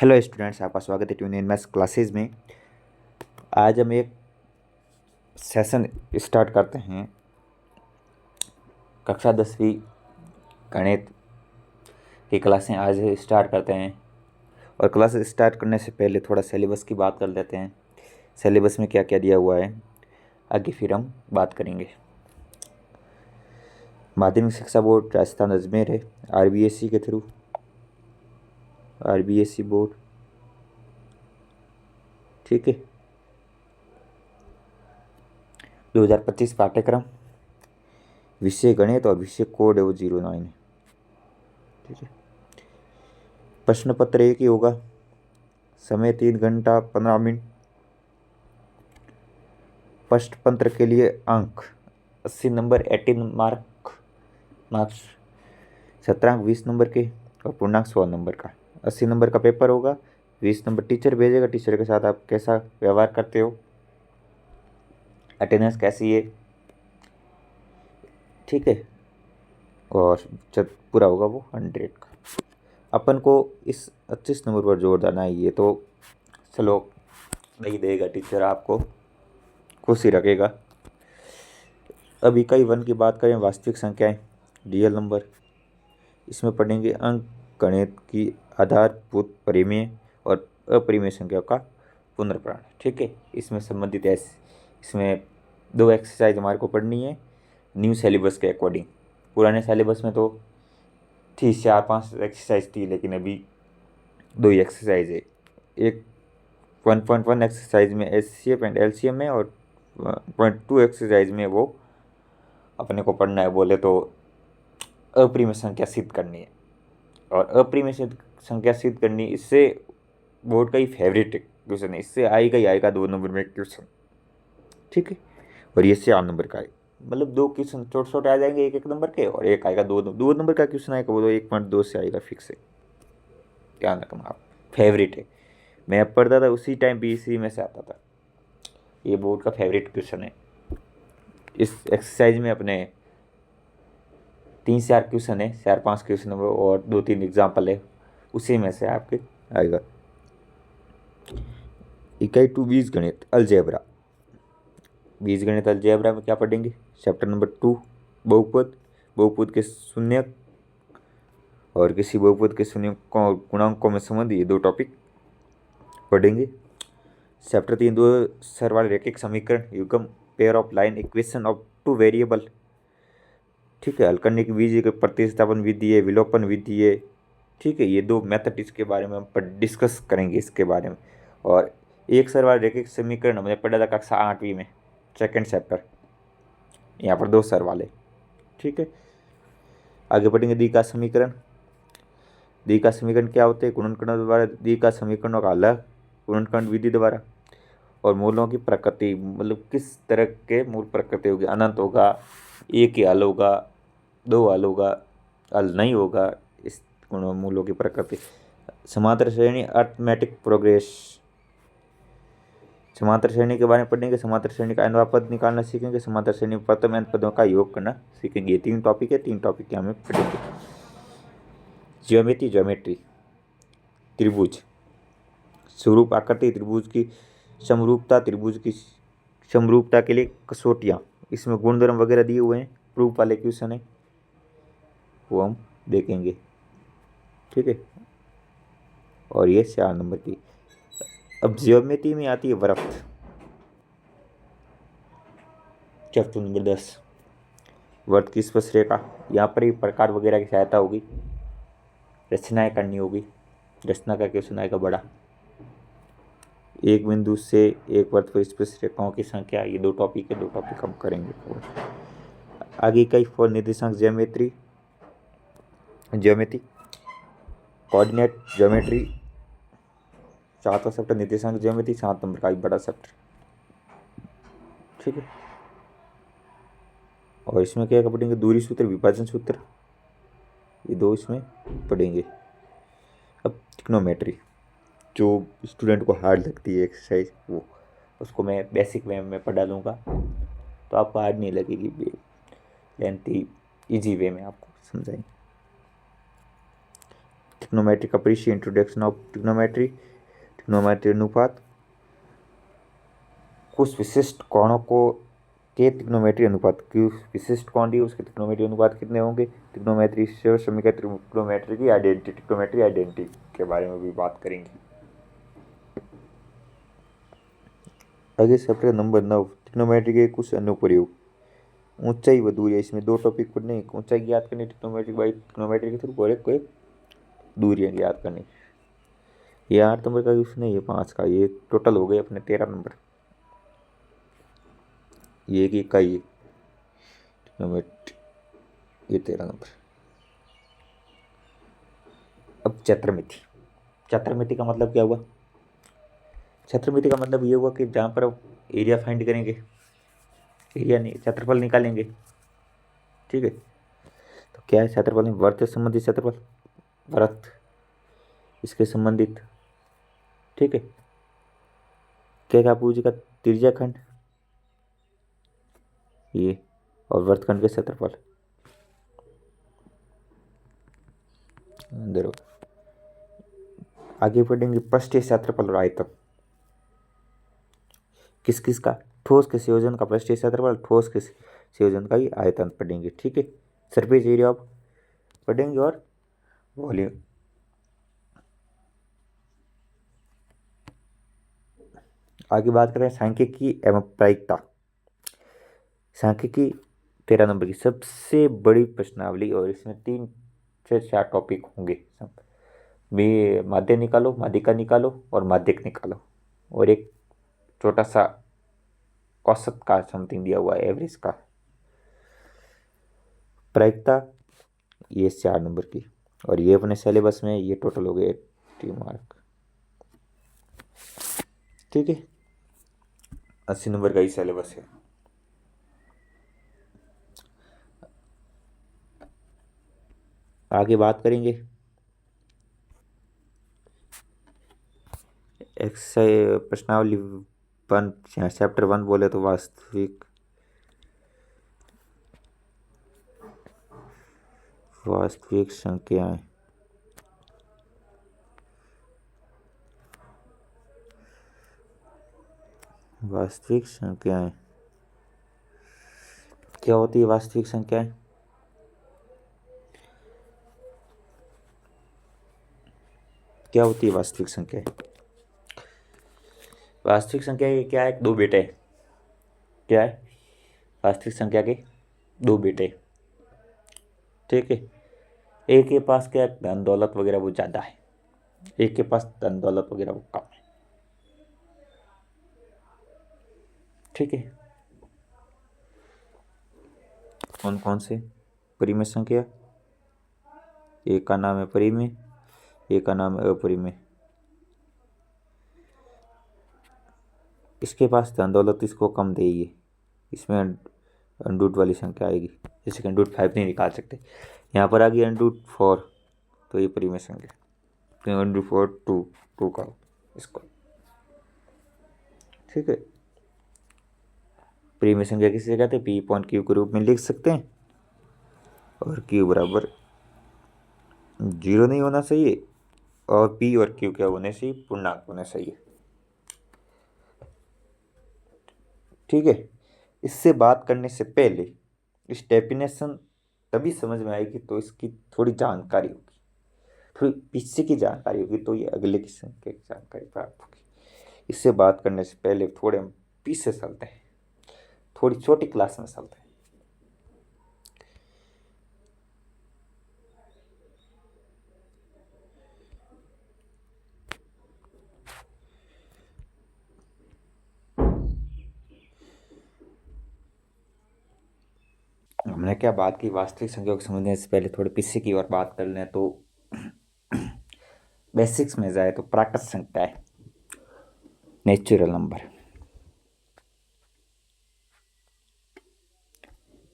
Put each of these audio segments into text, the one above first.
Hello students, आपका स्वागत है ट्यून इन मैथ्स क्लासेज में। आज हम एक सेशन स्टार्ट करते हैं। कक्षा 10वीं गणित की क्लासें आज स्टार्ट करते हैं। और क्लास स्टार्ट करने से पहले थोड़ा सिलेबस की बात कर लेते हैं। सिलेबस में क्या क्या दिया हुआ है, आगे फिर हम बात करेंगे। माध्यमिक शिक्षा बोर्ड राजस्थान अजमेर है, आरबीएसई के थ्रू, आरबीएसई बोर्ड, ठीक है। 2025 पाठ्यक्रम, विषय गणित और विषय कोड है वो 09 है, ठीक है। प्रश्न पत्र एक ही होगा, समय 3 घंटा 15 मिनट। प्रश्न पत्र के लिए अंक 80 नंबर, 18 मार्क्स 17 अंक 20 नंबर के और पूर्णांक 100 नंबर का। 80 नंबर का पेपर होगा, 20 नंबर टीचर भेजेगा। टीचर के साथ आप कैसा व्यवहार करते हो, अटेंडेंस कैसी है, ठीक है। और जब पूरा होगा वो 100 का। अपन को इस 25 नंबर पर जोर देना है। ये तो चलो नहीं देगा टीचर, आपको खुशी रखेगा। अब इकाई 1 की बात करें, वास्तविक संख्याएं, रियल नंबर। इसमें पढ़ेंगे अंक गणित की आधारभूत परिमेय और अपरिमेय संख्या का पुनर्प्राण, ठीक है। इसमें संबंधित इसमें 2 एक्सरसाइज हमारे को पढ़नी है न्यू सिलेबस के अकॉर्डिंग। पुराने सिलेबस में तो थी 4-5 एक्सरसाइज थी, लेकिन अभी 2 ही एक्सरसाइज है। एक 1.1 एक्सरसाइज में एचसीएफ एंड एलसीएम है, और 1.2 एक्सरसाइज में वो अपने को पढ़ना है बोले तो अपरिमेय संख्या सिद्ध करनी है। और अपरिमेय संख्या सिद्ध करनी, इससे बोर्ड का ही फेवरेट क्वेश्चन है। इससे आएगा ही आएगा 2 नंबर में क्वेश्चन, ठीक है। और ये 4 नंबर का है, मतलब 2 क्वेश्चन छोटे छोटे आ जाएंगे 1-1 नंबर के, और एक आएगा 2 नंबर का क्वेश्चन आएगा, वो 1.2 से आएगा फिक्स है। ध्यान रखना आप, फेवरेट है। मैं पढ़ता था उसी टाइम भी इसी में से आता था। ये बोर्ड का फेवरेट क्वेश्चन है। इस एक्सरसाइज में अपने 3-4 क्वेश्चन है, 4-5 क्वेश्चन है, और 2-3 एग्जाम्पल है, उसी में से आपके आएगा। इकाई 2 बीजगणित अलजेब्रा। बीजगणित अलजेब्रा में क्या पढ़ेंगे, चैप्टर नंबर 2 बहुपद, बहुपद के शून्यक और किसी बहुपद के शून्यकों और गुणांकों में संबंध, ये 2 टॉपिक पढ़ेंगे। चैप्टर 3 दो सरवाल रैखिक समीकरण, युग्म, pair of line equation of 2 variable, ठीक है। हल करने की विधि, प्रतिस्थापन विधि है, विलोपन विधि है, ठीक है। ये 2 मेथड इसके बारे में हम डिस्कस करेंगे इसके बारे में। और एक सरवाल रैखिक समीकरण हमने पढ़ा था कक्षा 8वीं में, सेकेंड चैप्टर। यहाँ पर 2 सरवाल है, ठीक है। आगे बढ़ेंगे द्विघात समीकरण। द्विघात समीकरण क्या होते हैं, गुणनखंड द्वारा द्विघात समीकरणों का हल गुणनखंड विधि द्वारा। और मूलों की प्रकृति, मतलब किस तरह के मूल प्रकृति होगी, अनंत होगा, एक ही हल होगा, 2 हल होगा, हल नहीं होगा, इस मूलों की प्रकृति। समांतर श्रेणी, अर्थमेटिक प्रोग्रेस। समांतर श्रेणी के बारे में पढ़ेंगे, समांतर श्रेणी का nवां पद निकालना सीखेंगे, समांतर श्रेणी में प्रथम n पदों का योग करना सीखेंगे। ये 3 टॉपिक है, 3 टॉपिक हमें पढ़ेंगे। ज्योमेट्री, त्रिभुज, स्वरूप, आकृति, त्रिभुज की समरूपता, त्रिभुज की समरूपता के लिए कसौटियाँ, इसमें गुणधर्म वगैरह दिए हुए हैं, प्रूफ वाले क्वेश्चन है, वो हम देखेंगे, ठीक है। और ये 4 नंबर की। अब ज्योमेट्री में आती है वृत्त, चैप्टर नंबर 10, वृत्त की स्पर्श रेखा। यहाँ पर ही प्रकार वगैरह की सहायता होगी, रचनाएं करनी होगी। रचना का क्वेश्चन आएगा बड़ा। एक बिंदु से एक वृत्त पर स्पर्श रेखाओं की संख्या, ये 2 टॉपिक है, 2 टॉपिक हम करेंगे। आगे कई 4 निर्देशांक ज्योमेट्री, कोऑर्डिनेट ज्योमेट्री, 7वां चैप्टर निर्देशांक ज्योमेट्री, 7 नंबर का एक बड़ा चैप्टर, ठीक है। और इसमें क्या पढ़ेंगे, दूरी सूत्र, विभाजन सूत्र, ये 2 इसमें पढ़ेंगे। अब ट्रिग्नोमेट्री, जो स्टूडेंट को हार्ड लगती है एक्सरसाइज, वो उसको मैं बेसिक वे में पढ़ा लूँगा, तो आपको हार्ड नहीं लगेगी, लेंथी इजी वे में आपको समझाएंगे। Trigonometric appreciation, introduction of trigonometry, trigonometry अनुपात, कुछ विशिष्ट कोणों को के ट्रिग्नोमेट्री अनुपात, कुछ विशिष्ट कोण दिए उसके ट्रिग्नोमेट्री अनुपात कितने होंगे, ट्रिग्नोमेट्री से समीकरण, ट्रिग्नोमेट्री की आइडेंटिटी, ट्रिग्नोमेट्री आइडेंटिटी के बारे में भी बात करेंगे। आगे चैप्टर नंबर 9, ट्रिग्नोमेट्री के कुछ अनुप्रयोग। ऊंचाई व दूरी, इसमें दो टॉपिक पढ़ने, एक ऊंचाई ज्ञात करनी ट्रिग्नोमेट्री बाई ट्रिग्नोमेट्री के थ्रू, और एक दूरियां ज्ञात करनी। ये 8 नंबर का क्वेश्चन है, ये 5 का, ये टोटल हो गए अपने 13 नंबर। ये एक इकाई ट्रिग्नोमेट्री, ये 13 नंबर। अब चतुर्मिति। चतुर्मिति का मतलब क्या हुआ? चतुर्मिति का मतलब ये हुआ कि जहाँ पर आप एरिया फाइंड करेंगे, एरिया नहीं, क्षेत्रफल निकालेंगे, ठीक है। तो क्या है क्षेत्रफल में? वर्त से संबंधित क्षेत्रफल, वृत्त इसके संबंधित, ठीक है। क्या पूछेगा? त्रिज्या खंड ये, और वृत्तखंड के क्षेत्रफल। देखो आगे पढ़ेंगे पृष्ठीय क्षेत्रफल और आयतन। किस किस का? ठोस के संयोजन का पृष्ठीय क्षेत्रफल, ठोस के संयोजन का ही आयतन पढ़ेंगे, ठीक है। सरफेस एरिया ऑफ पढ़ेंगे और वॉल्यूम। आगे बात करें सांख्यिकी एवं प्रायिकता। सांख्यिकी 13 नंबर की सबसे बड़ी प्रश्नावली, और इसमें 3 से 4 टॉपिक होंगे। भी माध्य निकालो, माध्यिका निकालो और माध्यक निकालो, और एक छोटा सा औसत का समथिंग दिया हुआ है, एवरेज का। प्रायिकता ये 4 नंबर की, और ये अपने सिलेबस में ये टोटल हो गए 80 मार्क, ठीक है। 80 नंबर का ही सिलेबस है। आगे बात करेंगे एक्सरसाइज प्रश्नावली 1, चैप्टर 1 बोले तो वास्तविक संख्याएं। वास्तविक संख्याएं क्या होती है? वास्तविक संख्याएं क्या होती है? वास्तविक संख्या, वास्तविक संख्या के क्या है? 2 बेटे। क्या है? वास्तविक संख्या के 2 बेटे, ठीक है। एक के पास क्या धन दौलत वगैरह वो ज्यादा है, एक के पास धन दौलत वगैरह वो कम है, ठीक है। कौन कौन से? परिमेय संख्या, एक का नाम है परिमेय, एक का नाम है अपरिमेय। इसके पास धन दौलत इसको कम देगी, इसमें अंडूट वाली संख्या आएगी, जैसे कि अंडूट 5 नहीं निकाल सकते। यहाँ पर आ गई अंडूट 4, तो ये परिमेय संख्या। तो अंडूट 4 2 का इसको, ठीक है। परिमेय संख्या किसे कहते हैं? पी पॉइंट क्यू के रूप में लिख सकते हैं, और क्यू बराबर 0 नहीं होना चाहिए, और पी और क्यू क्या होने चाहिए? पूर्णांक होने चाहिए, ठीक है। इससे बात करने से पहले इस डेफिनेशन तभी समझ में आएगी तो इसकी थोड़ी जानकारी होगी, थोड़ी पीछे की जानकारी होगी, तो ये अगले किस्म की जानकारी प्राप्त होगी। इससे बात करने से पहले थोड़े हम पीछे चलते हैं, थोड़ी छोटी क्लास में चलते हैं। हमने क्या बात की? वास्तविक संख्या को समझने से पहले थोड़े पीछे की ओर बात कर लें तो बेसिक्स में जाए तो प्राकृत संख्या है, नेचुरल नंबर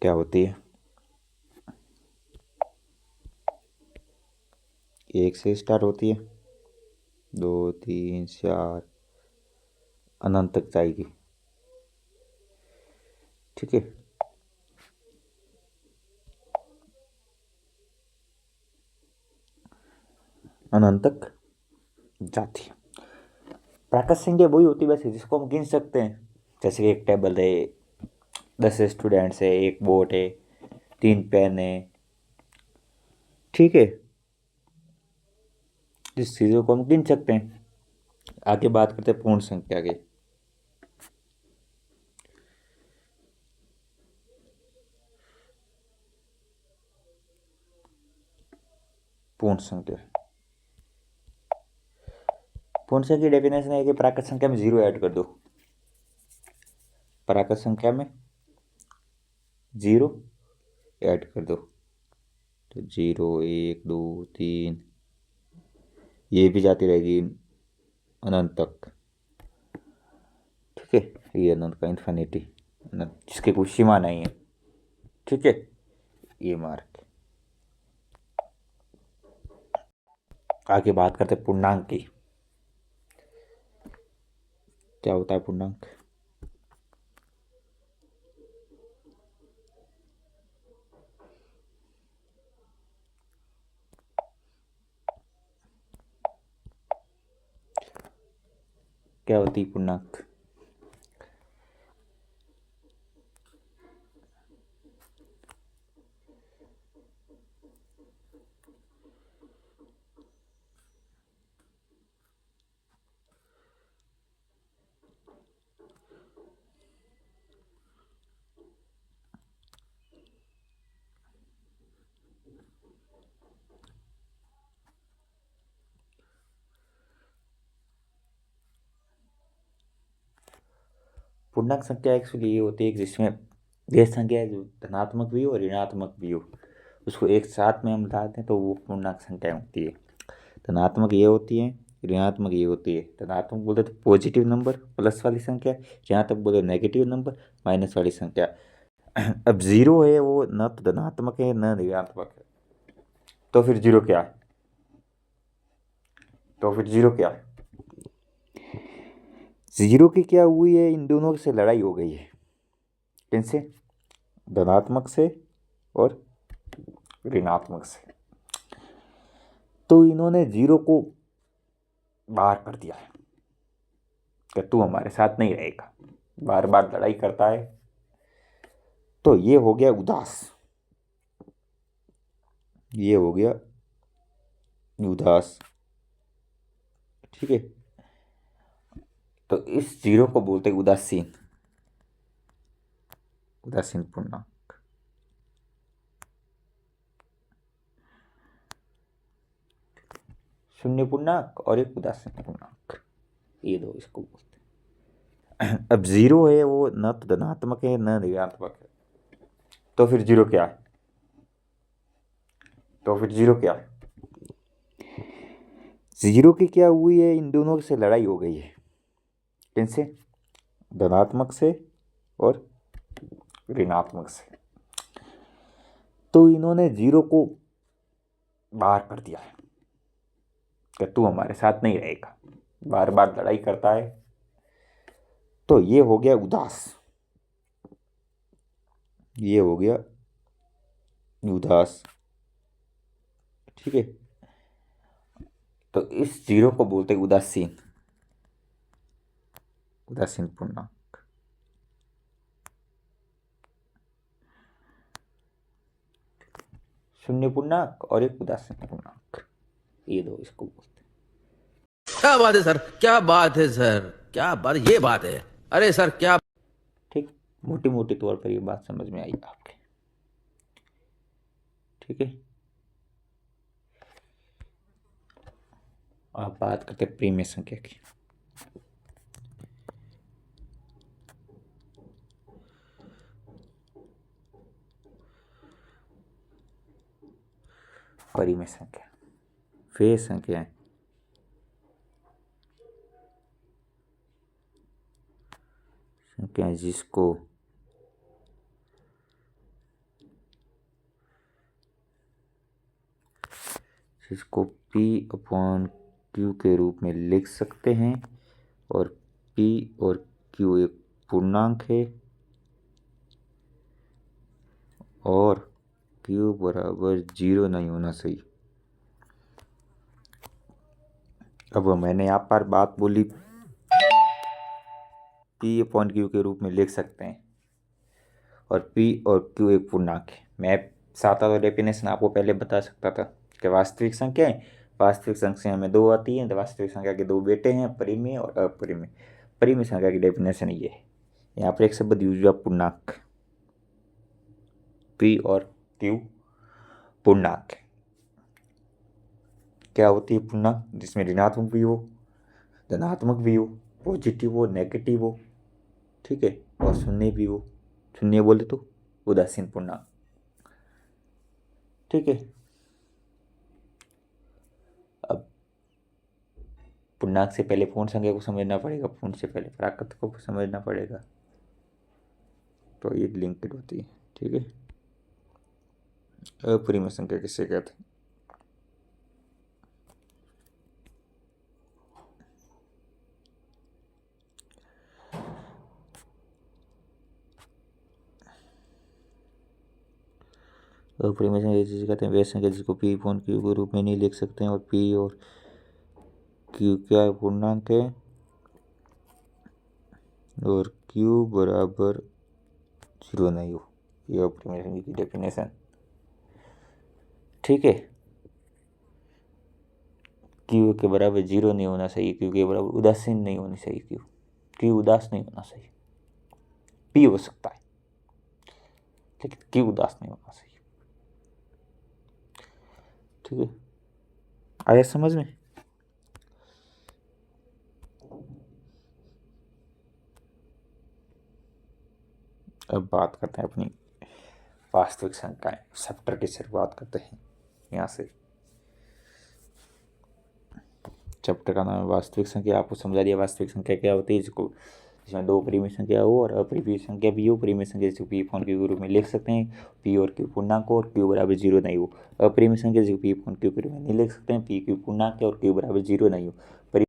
क्या होती है? 1 से स्टार्ट होती है, 2 3 4 अनंत तक जाएगी, ठीक है। अनंत तक जाती है। प्राकृत संख्या वही होती है वैसे जिसको हम गिन सकते हैं, जैसे कि एक टेबल है, 10 स्टूडेंट्स है, एक बोर्ड है, 3 पेन है, ठीक है, जिस चीज़ों को हम गिन सकते हैं। आगे बात करते हैं पूर्ण संख्या की। पूर्ण संख्या, पूर्ण संख्या की डेफिनेशन है कि प्राकृत संख्या में जीरो ऐड कर दो, प्राकृत संख्या में जीरो ऐड कर दो, तो 0 1 2 3 ये भी जाती रहेगी अनंत तक, ठीक है, ये अनंत का इन्फिनिटी, अनंत जिसकी कोई सीमा नहीं है, ठीक है, ये मार्क। आगे बात करते हैं पूर्णांक की। क्या होता है पूर्णांक? क्या होती है पूर्णांक? पूर्णांक संख्या एक्चुअली ये होती है जिसमें यह संख्या जो धनात्मक भी हो और ऋणात्मक भी हो, उसको एक साथ में हम डालते हैं तो वो पूर्णांक संख्या होती है। धनात्मक ये होती है, ऋणात्मक ये होती है। धनात्मक बोले तो पॉजिटिव नंबर, प्लस वाली संख्या, ऋणात्मक बोले नेगेटिव नंबर, माइनस वाली संख्या। अब जीरो है वो न तो धनात्मक है न ऋणात्मक है, तो फिर जीरो क्या है? तो फिर जीरो क्या है? जीरो की क्या हुई है, इन दोनों से लड़ाई हो गई है। किनसे? धनात्मक से और ऋणात्मक से। तो इन्होंने जीरो को बाहर कर दिया है कि तू हमारे साथ नहीं रहेगा, बार बार लड़ाई करता है, तो ये हो गया उदास, ये हो गया उदास, ठीक है। तो इस जीरो को बोलते हैं उदासीन, उदासीन पूर्णांक। शून्य पूर्णांक और एक उदासीन पूर्णांक, ये दो इसको बोलते हैं। अब जीरो है वो न तो धनात्मक है न ऋणात्मक है, तो फिर जीरो क्या है? तो फिर जीरो क्या है? जीरो की क्या हुई है, इन दोनों से लड़ाई हो गई है। किनसे? धनात्मक से और ऋणात्मक से। तो इन्होंने जीरो को बाहर कर दिया है कि तू हमारे साथ नहीं रहेगा, बार बार लड़ाई करता है, तो ये हो गया उदास, ये हो गया उदास, ठीक है। तो इस जीरो को बोलते हैं उदासीन, उदासीन पूर्णांक। शून्य पूर्णांक और एक उदासीन पूर्णांक, ये दो इसको बोलते हैं। क्या बात है सर, क्या बात है सर, क्या बात, ये बात है, अरे सर क्या। ठीक, मोटी मोटी तौर पर ये बात समझ में आई आपके, ठीक है। आप बात करते हैं प्रीमिय संख्या की। परिमेय संख्या, वे संख्याएं संख्याएं जिसको P अपॉन Q के रूप में लिख सकते हैं, और P और Q एक पूर्णांक है, और Q बराबर जीरो नहीं होना चाहिए। अब मैंने यहाँ पर बात बोली पी अपॉन क्यू के रूप में लिख सकते हैं, और पी और क्यू एक पूर्णांक है। मैं साता तो डेफिनेशन आपको पहले बता सकता था कि वास्तविक संख्याएं, वास्तविक संख्या में दो आती हैं, तो वास्तविक संख्या के दो बेटे हैं, परिमेय और अपरिमेय। परिमेय संख्या की डेफिनेशन ये है। यहाँ पर एक शब्द यूज हुआ पूर्णांक, पी और क्यू पूर्णांक। क्या होती है पूर्णांक? जिसमें ऋणात्मक भी हो, धनात्मक भी हो, पॉजिटिव हो, नेगेटिव हो, ठीक है, और शून्य भी हो। शून्य बोले तो उदासीन पूर्णांक, ठीक है। अब पूर्णांक से पहले पूर्ण संख्या को समझना पड़ेगा, पूर्ण से पहले प्राकृत को समझना पड़ेगा, तो ये लिंक्ड होती है, ठीक है। अपरिमेय संख्या किसे कहते हैं? अपरिमेय संख्या जिसे कहते हैं वे संख्या जिसको पी अपॉन क्यू के रूप में नहीं लिख सकते हैं, और पी और क्यू क्या पूर्णांक है, और क्यू बराबर 0 नहीं हो। ये अपरिमेय संख्या की डेफिनेशन, ठीक है। क्यू के बराबर 0 नहीं होना चाहिए, क्यू के बराबर उदासीन नहीं होनी चाहिए, क्यू उदास नहीं होना चाहिए। पी हो सकता है लेकिन क्यू उदास नहीं होना चाहिए, ठीक है। आया समझ में? अब बात करते हैं अपनी वास्तविक संख्याएं। चैप्टर की शुरुआत करते हैं यहाँ से। चैप्टर का नाम है वास्तविक संख्या। आपको समझा दिया वास्तविक संख्या क्या होती है, जिसमें दो परिमेय संख्या हो और अपरिमेय संख्या भी हो। परिमेय संख्या जैसे पी अपॉन क्यू के रूप में लिख सकते हैं, पी और क्यू पूर्णांक हो और क्यू बराबर 0 नहीं हो। अपरिमेय संख्या जैसे पी अपॉन क्यू के रूप में नहीं लिख सकते हैं, पी क्यू पूर्णांक है और क्यू बराबर 0 नहीं हो।